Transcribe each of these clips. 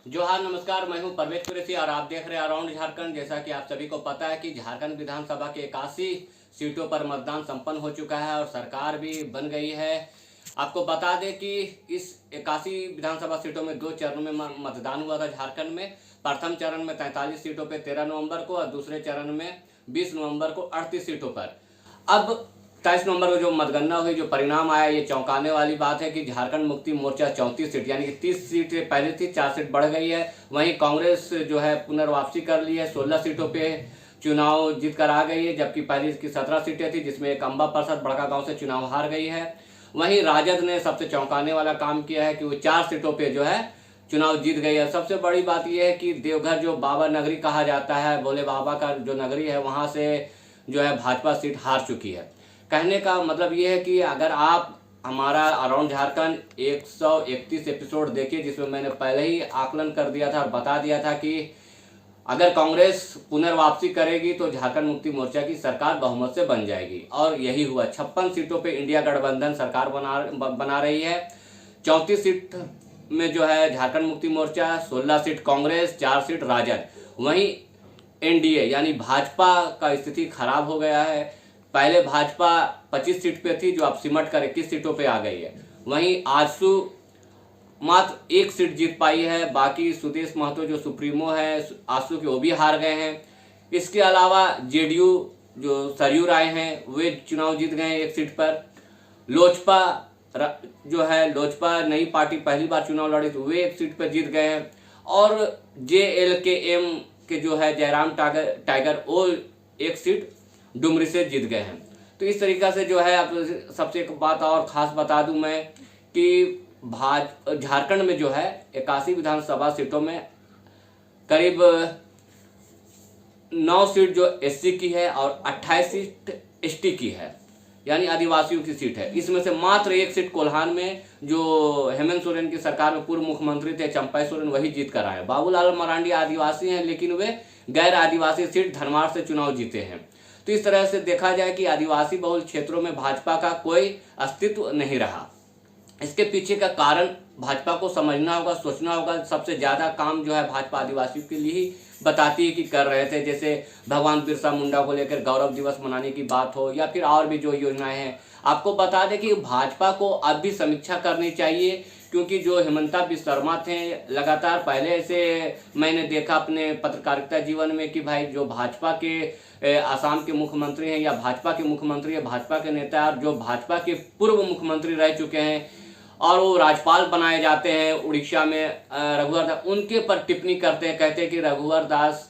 जोहार नमस्कार, मैं हूं परवेज कुरैशी और आप देख रहे हैं अराउंड झारखंड। जैसा कि आप सभी को पता है कि झारखंड विधानसभा के 81 सीटों पर मतदान संपन्न हो चुका है और सरकार भी बन गई है। आपको बता दें कि इस 81 विधानसभा सीटों में 2 चरणों में मतदान हुआ था झारखंड में। प्रथम चरण में 43 सीटों पर 13 नवंबर को और दूसरे चरण में 20 नवंबर को 38 सीटों पर। अब 23 नवंबर को जो मतगणना हुई, जो परिणाम आया, ये चौंकाने वाली बात है कि झारखंड मुक्ति मोर्चा 34 सीट यानी कि 30 सीट पहले थी, 4 सीट बढ़ गई है। वहीं कांग्रेस जो है पुनर्वापसी कर ली है, 16 सीटों पे चुनाव जीत कर आ गई है, जबकि पहले इसकी 17 सीटें थी जिसमें एक अम्बा प्रसाद बड़का गांव से चुनाव हार गई है। वहीं राजद ने सबसे चौंकाने वाला काम किया है कि वो 4 सीटों पर जो है चुनाव जीत गई है। सबसे बड़ी बात यह है कि देवघर जो बाबा नगरी कहा जाता है, भोले बाबा का जो नगरी है, वहाँ से जो है भाजपा सीट हार चुकी है। कहने का मतलब ये है कि अगर आप हमारा अराउंड झारखंड 131 एपिसोड देखिए, जिसमें मैंने पहले ही आकलन कर दिया था और बता दिया था कि अगर कांग्रेस पुनर्वापसी करेगी तो झारखंड मुक्ति मोर्चा की सरकार बहुमत से बन जाएगी, और यही हुआ। 56 सीटों पे इंडिया गठबंधन सरकार बना रही है। 34 सीट में जो है झारखंड मुक्ति मोर्चा, 16 सीट कांग्रेस, 4 सीट राजद। वहीं एनडीए यानी भाजपा का स्थिति खराब हो गया है। पहले भाजपा 25 सीट पे थी, जो अब सिमट कर 21 सीटों पे आ गई है। वहीं आजसू मात्र 1 सीट जीत पाई है, बाकी सुदेश महतो जो सुप्रीमो है आजसू के, वो भी हार गए हैं। इसके अलावा जेडीयू जो सरयू राय हैं, वे चुनाव जीत गए हैं 1 सीट पर। लोजपा जो है, लोजपा नई पार्टी पहली बार चुनाव लड़ी तो वे 1 सीट पर जीत गए हैं। और JLKM के जो है जयराम टाइगर, वो 1 सीट डुमरी से जीत गए हैं। तो इस तरीक़ा से जो है, अब सबसे एक बात और ख़ास बता दूं मैं कि झारखंड में जो है 81 विधानसभा सीटों में करीब 9 सीट जो SC की है और 28 सीट ST की है, यानी आदिवासियों की सीट है। इसमें से मात्र 1 सीट कोल्हान में जो हेमंत सोरेन की सरकार में पूर्व मुख्यमंत्री थे चंपई सोरेन, वही जीत कर आए। बाबूलाल मरांडी आदिवासी हैं, लेकिन वे गैर आदिवासी सीट धनवार से चुनाव जीते हैं। तो इस तरह से देखा जाए कि आदिवासी बहुल क्षेत्रों में भाजपा का कोई अस्तित्व नहीं रहा। इसके पीछे का कारण भाजपा को समझना होगा, सोचना होगा। सबसे ज़्यादा काम जो है भाजपा आदिवासियों के लिए ही बताती है कि कर रहे थे, जैसे भगवान बिरसा मुंडा को लेकर गौरव दिवस मनाने की बात हो, या फिर और भी जो योजनाएं हैं। आपको बता दें कि भाजपा को अब भी समीक्षा करनी चाहिए, क्योंकि जो हेमंता बिस्वा शर्मा थे, लगातार पहले से मैंने देखा अपने पत्रकारिता जीवन में कि भाई जो भाजपा के आसाम के मुख्यमंत्री हैं या भाजपा के मुख्यमंत्री है, भाजपा के नेता, और जो भाजपा के पूर्व मुख्यमंत्री रह चुके हैं और वो राज्यपाल बनाए जाते हैं उड़ीसा में, रघुवर दास, उनके पर टिप्पणी करते हैं, कहते हैं कि रघुवर दास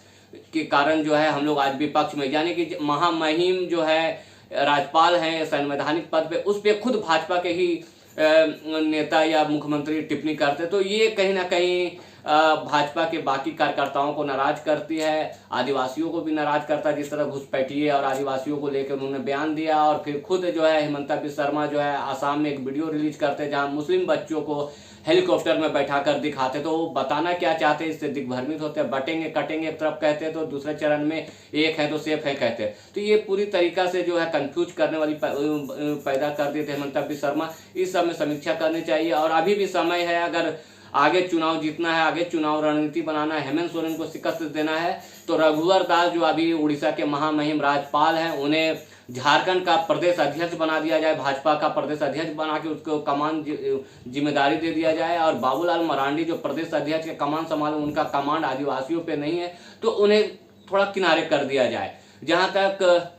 के कारण जो है हम लोग आज विपक्ष में, यानी कि महामहिम जो है राज्यपाल हैं संवैधानिक पद पे, उस पर खुद भाजपा के ही नेता या मुख्यमंत्री टिप्पणी करते। तो ये कहीं ना कहीं भाजपा के बाकी कार्यकर्ताओं को नाराज करती है, आदिवासियों को भी नाराज करता है। जिस तरह घुसपैठिए और आदिवासियों को लेकर उन्होंने बयान दिया, और फिर खुद जो है हेमंता बिस्वा शर्मा जो है आसाम में एक वीडियो रिलीज करते जहां मुस्लिम बच्चों को हेलीकॉप्टर में बैठाकर दिखाते। तो वो बताना क्या चाहते हैं, इससे दिग्भ्रमित होते हैं। बटेंगे कटेंगे एक तरफ कहते हैं, तो दूसरे चरण में एक है तो सेफ है कहते हैं। तो ये पूरी तरीका से जो है कंफ्यूज करने वाली पैदा कर देते हेमंता बिस्वा शर्मा। इस सब में समीक्षा करनी चाहिए, और अभी भी समय है। अगर आगे चुनाव जीतना है, आगे चुनाव रणनीति बनाना है, हेमंत सोरेन को शिकस्त देना है, तो रघुवर दास जो अभी उड़ीसा के महामहिम राज्यपाल हैं, उन्हें झारखंड का प्रदेश अध्यक्ष बना दिया जाए, भाजपा का प्रदेश अध्यक्ष बना के उसको कमान जिम्मेदारी दे दिया जाए। और बाबूलाल मरांडी जो प्रदेश अध्यक्ष के कमान संभाले, उनका कमांड आदिवासियों पे नहीं है, तो उन्हें थोड़ा किनारे कर दिया जाए। जहाँ तक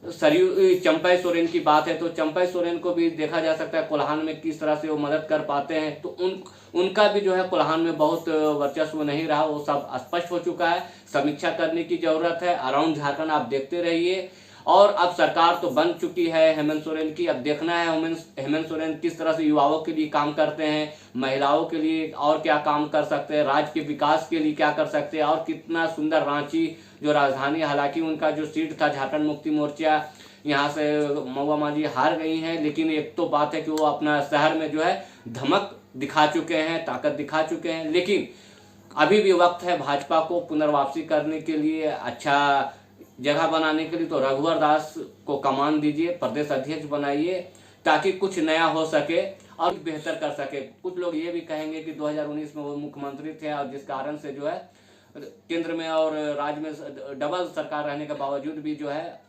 सरयू चंपई सोरेन की बात है, तो चंपई सोरेन को भी देखा जा सकता है कोल्हान में किस तरह से वो मदद कर पाते हैं। तो उनका भी जो है कोल्हान में बहुत वर्चस्व नहीं रहा, वो सब स्पष्ट हो चुका है। समीक्षा करने की जरूरत है। अराउंड झारखंड आप देखते रहिए। और अब सरकार तो बन चुकी है हेमंत सोरेन की, अब देखना है हेमंत सोरेन किस तरह से युवाओं के लिए काम करते हैं, महिलाओं के लिए और क्या काम कर सकते हैं, राज्य के विकास के लिए क्या कर सकते हैं। और कितना सुंदर रांची जो राजधानी, हालांकि उनका जो सीट था झारखंड मुक्ति मोर्चा, यहाँ से महुआ मांझी हार गई हैं, लेकिन एक तो बात है कि वो अपना शहर में जो है धमक दिखा चुके हैं, ताकत दिखा चुके हैं। लेकिन अभी भी वक्त है भाजपा को पुनर्वापसी करने के लिए, अच्छा जगह बनाने के लिए। तो रघुवर दास को कमान दीजिए, प्रदेश अध्यक्ष बनाइए, ताकि कुछ नया हो सके और बेहतर कर सके। कुछ लोग ये भी कहेंगे कि 2019 में वो मुख्यमंत्री थे और जिस कारण से जो है केंद्र में और राज्य में डबल सरकार रहने के बावजूद भी जो है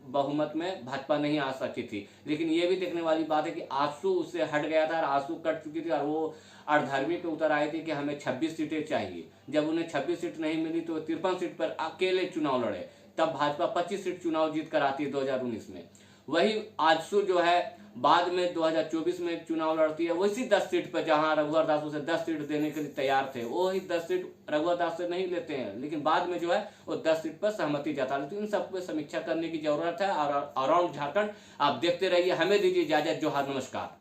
बहुमत में भाजपा नहीं आ सकी थी। लेकिन ये भी देखने वाली बात है कि आंसू उससे हट गया था और आंसू कट चुकी थी और वो अर्धधर्मी पे उतर आए थे कि हमें 26 सीटें चाहिए। जब उन्हें 26 सीट नहीं मिली तो 53 सीट पर अकेले चुनाव लड़े, तब भाजपा 25 सीट चुनाव जीत कर आती है 2019 में। वही आजसू जो है बाद में 2024 में चुनाव लड़ती है वैसी 10 सीट पर, जहां रघुवर दास उसे 10 सीट देने के लिए तैयार थे, वो ही 10 सीट रघुवर दास से नहीं लेते हैं, लेकिन बाद में जो है वो 10 सीट पर सहमति जता लेते हैं। इन सब पे समीक्षा करने की जरूरत है। और अराउंड झारखंड आप देखते रहिए। हमें दीजिए इजाजत। जोहार, नमस्कार।